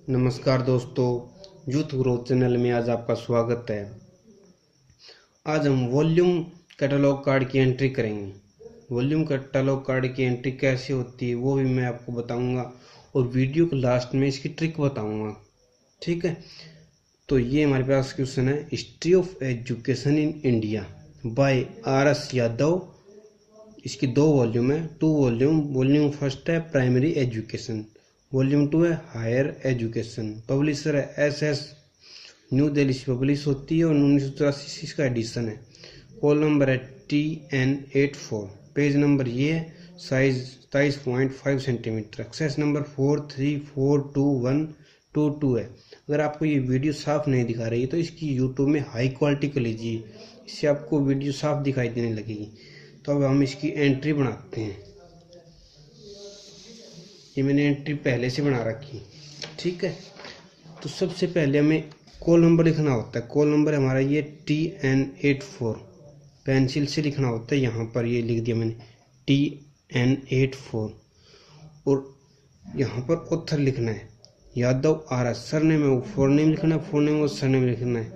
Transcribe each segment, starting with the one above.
नमस्कार दोस्तों, youth growth channel में आज आपका स्वागत है। आज हम वॉल्यूम कैटलॉग कार्ड की एंट्री करेंगे। वॉल्यूम कैटलॉग कार्ड की एंट्री कैसे होती है वो भी मैं आपको बताऊंगा और वीडियो के लास्ट में इसकी ट्रिक बताऊंगा। ठीक है, तो ये हमारे पास क्वेश्चन है, history of education in India by RS Yadav. इसकी 2 वॉल्यूम है, 2 वॉल्यूम। वॉल्यूम फर्स्ट है प्राइमरी एजुकेशन, वॉल्यूम 2 है हायर एजुकेशन। पब्लिशर है SS, न्यू दिल्ली से पब्लिश होती है और 1984 इसका एडिशन है। कॉल नंबर है TN84। पेज नंबर ये है, साइज 27.5 सेंटीमीटर। एक्सेस नंबर 43422122 है। अगर आपको ये वीडियो साफ नहीं दिखा रही है तो इसकी यूट्यूब में हाई क्वालिटी कर लीजिए, इससे आपको वीडियो साफ दिखाई देने लगेगी। तो अब हम इसकी एंट्री बनाते हैं। ये मैंने एंट्री पहले से बना रखी। ठीक है, तो सबसे पहले हमें कॉल नंबर लिखना होता है। कॉल नंबर हमारा ये TN84 पेंसिल से लिखना होता है। यहाँ पर ये लिख दिया मैंने TN84 और यहाँ पर ऑथर लिखना है यादव RS। सरनेम है वो फोरनेम लिखना है, फोरनेम और सरनेम लिखना है।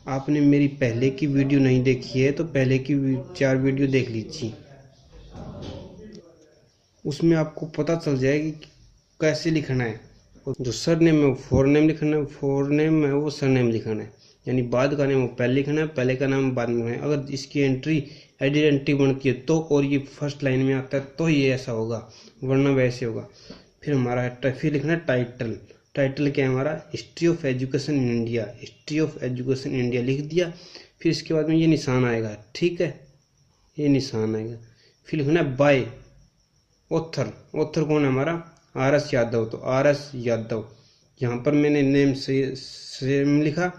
आपने मेरी पहले की वीडियो नहीं देखी है तो पहले की 4 वीडियो देख लीजिए, उसमें आपको पता चल जाएगी कि कैसे लिखना है। और जो सरनेम है वो फोरनेम लिखना है, फोरनेम है वो सरनेम लिखना है। यानी बाद का नाम वो पहले लिखना है, पहले का नाम बाद में लिखना है। अगर इसकी एंट्री आइडेंटिटी बनती है तो, और ये फर्स्ट लाइन में आता है तो ये ऐसा होगा, वरना वैसे होगा। फिर हमारा फिर लिखना है टाइटल। टाइटल क्या है हमारा, history of education in India. History of education in India लिख दिया। फिर इसके बाद में ये निशान आएगा। ठीक है, ये निशान आएगा। फिर लिखना है बाय ऑथर। ऑथर कौन है हमारा, RS यादव। तो RS यादव यहाँ पर मैंने नेम से सेम लिखा,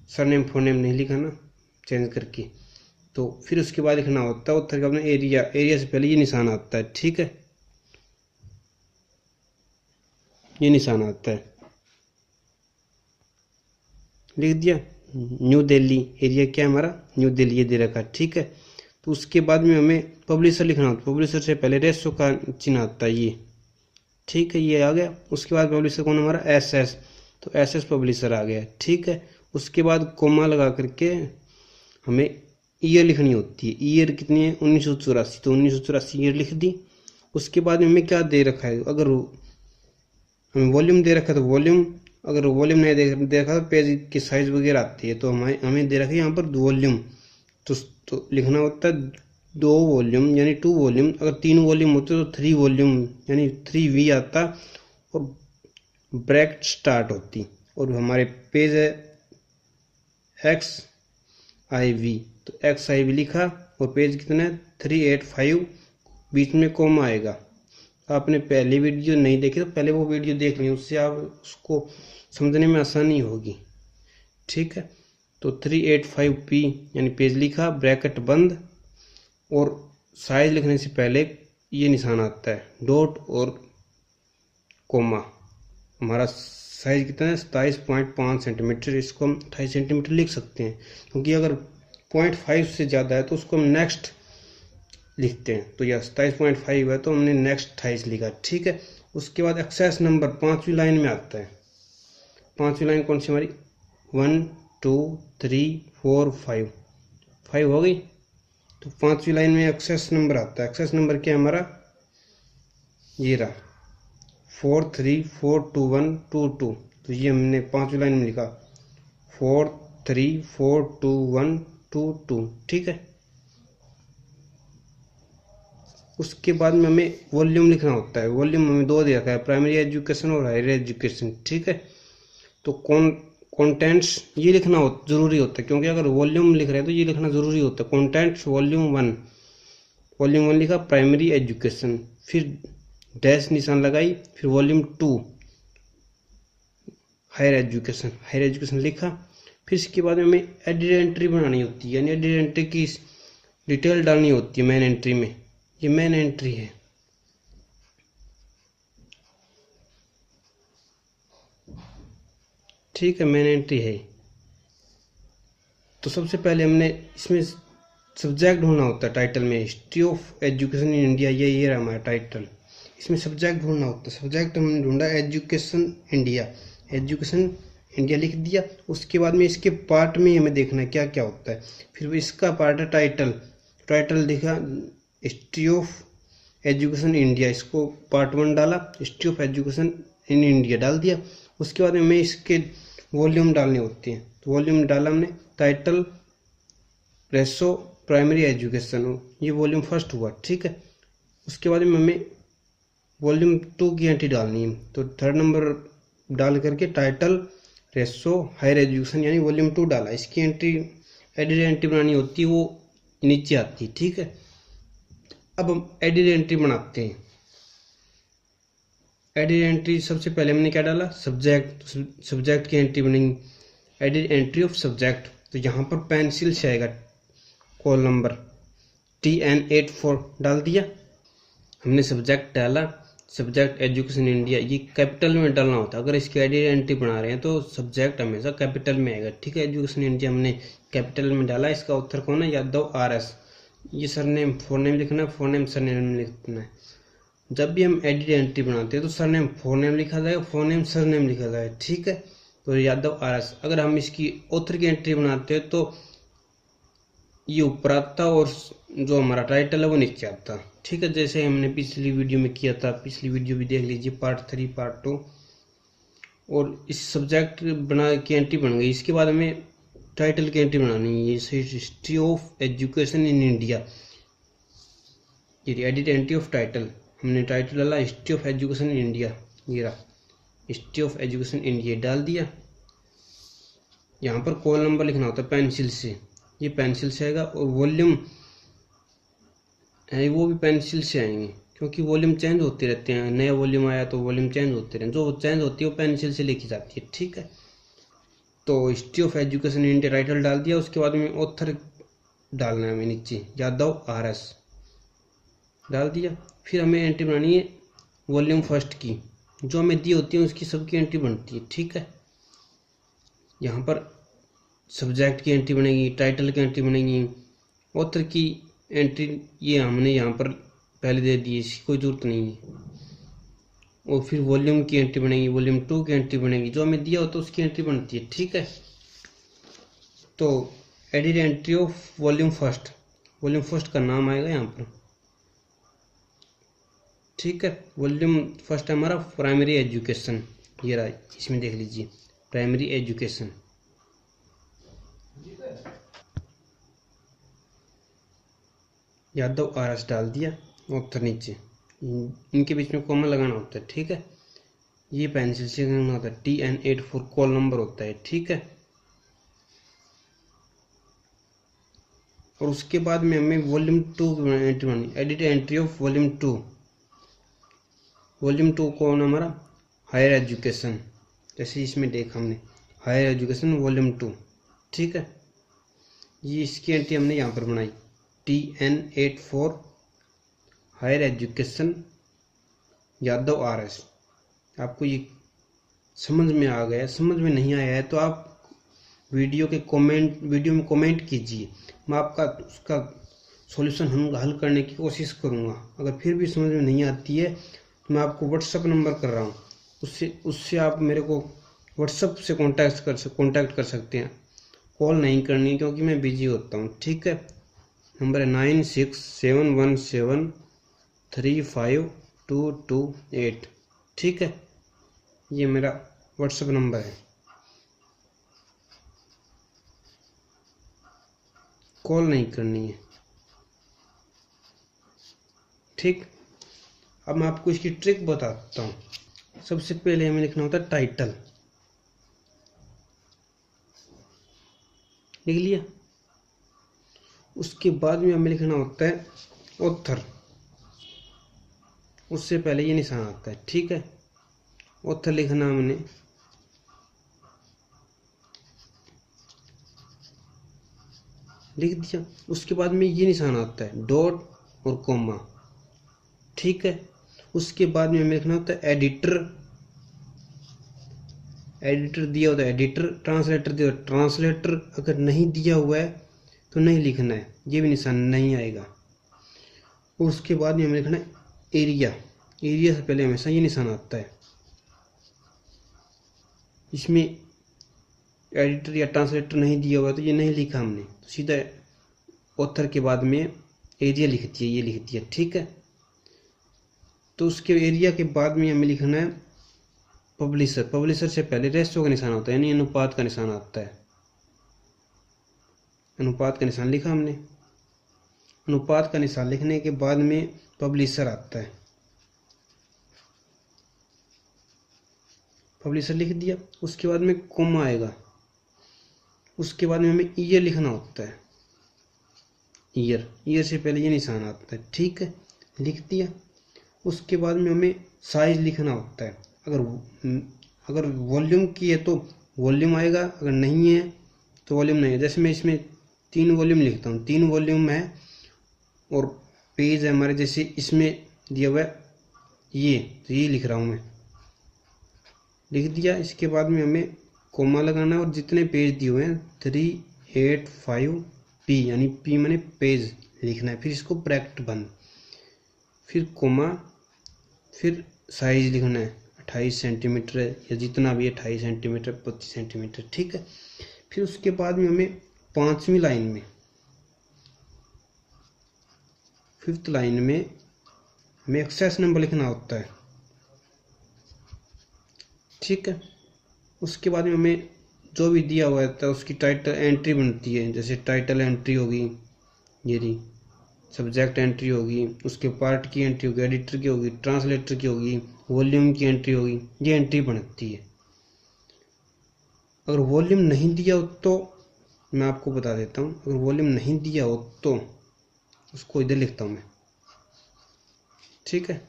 सरनेम फोरनेम नहीं लिखा ना, चेंज करके। तो फिर उसके बाद लिखना होता है ऑथर का अपना एरिया। एरिया से पहले ये निशान आता है। ठीक है, ये निशान आता है, लिख दिया। न्यू दिल्ली एरिया क्या है हमारा, न्यू दिल्ली, ये दे रखा है। ठीक है, तो उसके बाद में हमें पब्लिशर लिखना होता है। पब्लिशर से पहले रेसो का चिन्ह आता है ये। ठीक है, ये आ गया। उसके बाद पब्लिशर कौन हमारा, SS। तो SS पब्लिशर आ गया। ठीक है, उसके बाद कोमा लगा करके हमें ईयर लिखनी होती है। ईयर कितनी है, 1984। तो 1984 ईयर लिख दी। उसके बाद में हमें क्या दे रखा है, अगर हमें वॉल्यूम दे रखा है तो वॉल्यूम, अगर वॉल्यूम नहीं दे रखा तो पेज की साइज वगैरह आती है। तो हमें दे रखा है यहाँ पर वॉल्यूम। तो लिखना होता है 2 वॉल्यूम यानी 2 वॉल्यूम। अगर 3 वॉल्यूम होते तो 3 वॉल्यूम यानी 3V आता और ब्रैकेट स्टार्ट होती। और हमारे पेज है XIV। तो XIV लिखा और पेज कितना है 385, बीच में कोमा आएगा। आपने पहली वीडियो नहीं देखी तो पहले वो वीडियो देख ली, उससे आप उसको समझने में आसानी होगी। ठीक है, तो 385P यानी पेज लिखा, ब्रैकेट बंद, और साइज लिखने से पहले ये निशान आता है डॉट और कोमा। हमारा साइज कितना है 27.5 सेंटीमीटर। इसको हम 28 सेंटीमीटर लिख सकते हैं, क्योंकि अगर 0.5 से ज़्यादा है तो उसको हम नेक्स्ट लिखते हैं। तो यह 27.5 है तो हमने नेक्स्ट 28 लिखा। ठीक है, उसके बाद एक्सेस नंबर 5वीं लाइन में आता है। 5वीं लाइन कौन सी हमारी, 1 2 3 4 5 हो गई। तो 5वीं लाइन में एक्सेस नंबर आता है। एक्सेस नंबर क्या है हमारा, ये रहा 43422122। तो ये हमने 5वीं लाइन में लिखा 43422122। ठीक है, उसके बाद में हमें वॉल्यूम लिखना होता है। वॉल्यूम हमें 2 दे रखा है, प्राइमरी एजुकेशन और हायर एजुकेशन। ठीक है, तो कंटेंट्स ये लिखना जरूरी होता है, क्योंकि अगर वॉल्यूम लिख रहे हैं तो ये लिखना जरूरी होता है। कंटेंट्स वॉल्यूम 1, वॉल्यूम 1 लिखा प्राइमरी एजुकेशन, फिर डैश निशान लगाई, फिर volume 2 higher education, higher education लिखा। फिर इसके बाद में हमें आइडेंटिटी बनानी होती है, यानी आइडेंटिटी की डिटेल डालनी होती है मेन एंट्री में। ये मेन एंट्री है। ठीक है, मेन एंट्री है। तो सबसे पहले हमने इसमें सब्जेक्ट होना होता है टाइटल में, history of education in India. ये रहा हमारा टाइटल। इसमें सब्जेक्ट ढूंढना होता है। सब्जेक्ट हमने ढूंढा एजुकेशन इंडिया, एजुकेशन इंडिया लिख दिया। उसके बाद में इसके पार्ट में हमें देखना है क्या क्या होता है। फिर इसका पार्ट है टाइटल, टाइटल लिखा हिस्ट्री ऑफ एजुकेशन इंडिया, इसको पार्ट 1 डाला, history of education in India डाल दिया। उसके बाद में हमें इसके वॉल्यूम डालने होते हैं, तो वॉल्यूम डाला हमने, टाइटल रेसो प्राइमरी एजुकेशन, ये वॉल्यूम फर्स्ट हुआ, ठीक है। उसके बाद में हमें वॉल्यूम 2 की एंट्री डालनी है, तो 3rd नंबर डाल करके टाइटल रेसो हायर एजुकेशन यानी वॉल्यूम 2 डाला। इसकी एंट्री एडिट एंट्री बनानी होती है, वो नीचे आती है, ठीक है। अब हम एडिट एंट्री बनाते हैं। एडिट एंट्री सबसे पहले हमने क्या डाला, सब्जेक्ट, सब्जेक्ट की एंट्री बनेगी एडिट एंट्री ऑफ सब्जेक्ट, तो यहाँ पर पेंसिल से आएगा कॉल नंबर TN84 डाल दिया हमने। सब्जेक्ट डाला, सब्जेक्ट एजुकेशन इंडिया, ये कैपिटल में डालना होता है। अगर इसकी एडिट एंट्री बना रहे हैं तो सब्जेक्ट हमेशा कैपिटल में आएगा, ठीक है। एजुकेशन इंडिया हमने कैपिटल में डाला। इसका उत्तर कौन है, यादव RS। ये सरनेम फोरनेम लिखना है, फोरनेम सरनेम लिखना है। जब भी हम एडिट एंट्री बनाते हैं तो सरनेम फोरनेम लिखा जाएगा, फोरनेम सरनेम लिखा जाएगा, ठीक है। तो यादव RS। अगर हम इसकी ऑथर की एंट्री बनाते हैं तो ये ऊपर आता और जो हमारा टाइटल है वो नीचे आता, ठीक है। जैसे हमने पिछली वीडियो में किया था, पिछली वीडियो भी देख लीजिए, पार्ट 3 पार्ट 2। और इस सब्जेक्ट बना की एंट्री बन गई। इसके बाद हमें टाइटल की एंट्री बनानी है, ये history of education in India, ये एडिट एंट्री ऑफ टाइटल। हमने टाइटल डाला history of education in India, ये रहा हिस्ट्री ऑफ एजुकेशन इंडिया डाल दिया। यहाँ पर कॉल नंबर लिखना होता है पेंसिल से, ये पेंसिल से आएगा। और वॉल्यूम है वो भी पेंसिल से आएंगे, क्योंकि वॉल्यूम चेंज होते रहते हैं। नया वॉल्यूम आया तो वॉल्यूम चेंज होते रहते हैं, जो चेंज होती है वो पेंसिल से लिखी जाती है, ठीक है। तो history of education India title डाल दिया। उसके बाद में ऑथर डालना है हमें नीचे, यादव RS डाल दिया। फिर हमें एंट्री बनानी है वॉल्यूम फर्स्ट की, जो हमें दी होती है उसकी सबकी एंट्री बनती है, ठीक है। यहाँ पर सब्जेक्ट की एंट्री बनेगी, टाइटल की एंट्री बनेगी, ऑथर की एंट्री ये हमने यहाँ पर पहले दे दी, इसकी कोई जरूरत नहीं है। और फिर वॉल्यूम की एंट्री बनेगी, वॉल्यूम 2 की एंट्री बनेगी, जो हमें दिया होता है उसकी एंट्री बनती है, ठीक है। तो edit entry of volume first का नाम आएगा यहाँ पर, ठीक है। वॉल्यूम फर्स्ट हमारा प्राइमरी एजुकेशन, ये रहा, इसमें देख लीजिए प्राइमरी एजुकेशन। यादव RS डाल दिया, ऑथर नीचे, इनके बीच में कॉमा लगाना होता है, ठीक है। ये पेंसिल से लगाना होता है, TN84 कॉल नंबर होता है, ठीक है। और उसके बाद में हमें वॉल्यूम 2 की एंट्री बनानी, edit entry of volume 2। Volume 2 कौन हमारा, हायर एजुकेशन, जैसे इसमें देखा हमने हायर एजुकेशन वॉल्यूम 2, ठीक है। ये इसकी एंट्री हमने यहाँ पर बनाई, TN84 higher education Yadav RS। आपको ये समझ में आ गया, समझ में नहीं आया है तो आप वीडियो में कमेंट कीजिए, मैं आपका उसका सॉल्यूशन हल करने की कोशिश करूँगा। अगर फिर भी समझ में नहीं आती है तो मैं आपको व्हाट्सअप नंबर कर रहा हूँ, उससे आप मेरे को व्हाट्सअप से कांटेक्ट कर सकते हैं। कॉल नहीं करनी है क्योंकि मैं बिजी होता हूँ, ठीक है। नंबर है 9671735228, ठीक है। ये मेरा व्हाट्सएप नंबर है, कॉल नहीं करनी है, ठीक। अब मैं आपको इसकी ट्रिक बताता हूँ। सबसे पहले हमें लिखना होता है टाइटल, लिख लिया। उसके बाद में हमें लिखना होता है ऑथर, उससे पहले ये निशान आता है, ठीक है। ऑथर लिखना हमने, लिख दिया। उसके बाद में ये निशान आता है डॉट और कॉमा, ठीक है। उसके बाद में हमें लिखना होता है एडिटर दिया होता है एडिटर, ट्रांसलेटर दिया होता है ट्रांसलेटर। अगर नहीं दिया हुआ है तो नहीं लिखना है, ये भी निशान नहीं आएगा। उसके बाद में हमें लिखना है एरिया से पहले हमेशा ये निशान आता है। इसमें एडिटर या ट्रांसलेटर नहीं दिया हुआ तो ये नहीं लिखा हमने, तो सीधा ऑथर के बाद में एरिया लिख दिया, ये लिख दिया, ठीक है। तो उसके एरिया के बाद में हमें लिखना है पब्लिशर। पब्लिशर से पहले रेशो का निशान होता है, यानी अनुपात का निशान आता है। अनुपात का निशान लिखा हमने। अनुपात का निशान लिखने के बाद में पब्लिशर आता है, पब्लिशर लिख दिया। उसके बाद में कोमा आएगा, उसके बाद में हमें ईयर लिखना होता है। ईयर, ईयर से पहले ये निशान आता है, ठीक है, लिख दिया। उसके बाद में हमें साइज लिखना होता है। अगर वॉल्यूम की है तो वॉल्यूम आएगा, अगर नहीं है तो वॉल्यूम नहीं है। जैसे मैं इसमें 3 वॉल्यूम लिखता हूँ, 3 वॉल्यूम है और पेज है हमारे, जैसे इसमें दिया हुआ है ये, तो ये लिख रहा हूँ मैं, लिख दिया। इसके बाद में हमें कोमा लगाना है और जितने पेज दिए हुए हैं 385P, यानी P माने पेज लिखना है। फिर इसको ब्रैकेट बंद, फिर कोमा, फिर साइज लिखना है 28 सेंटीमीटर है या जितना भी है, 28 सेंटीमीटर, 25 सेंटीमीटर, ठीक है। फिर उसके बाद में हमें 5वीं लाइन में, 5th लाइन में हमें एक्सेस नंबर लिखना होता है, ठीक है। उसके बाद में हमें जो भी दिया हुआ है उसकी टाइटल एंट्री बनती है, जैसे टाइटल एंट्री होगी, ये रही, सब्जेक्ट एंट्री होगी, उसके पार्ट की एंट्री होगी, एडिटर की होगी, ट्रांसलेटर की होगी, वॉल्यूम की एंट्री होगी, ये एंट्री बनती है। अगर वॉल्यूम नहीं दिया हो तो मैं आपको बता देता हूँ, अगर वॉल्यूम नहीं दिया हो तो उसको इधर लिखता हूँ मैं, ठीक है।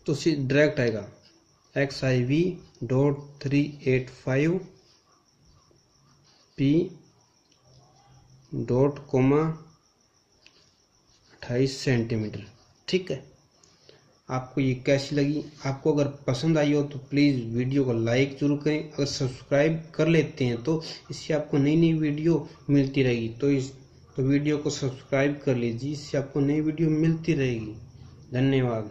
तो डायरेक्ट आएगा xiv.385p डॉट कोमा 28 सेंटीमीटर, ठीक है। आपको ये कैसी लगी? आपको अगर पसंद आई हो तो प्लीज़ वीडियो को लाइक जरूर करें। अगर सब्सक्राइब कर लेते हैं तो इससे आपको नई नई वीडियो मिलती रहेगी। तो वीडियो को सब्सक्राइब कर लीजिए, इससे आपको नई वीडियो मिलती रहेगी। धन्यवाद।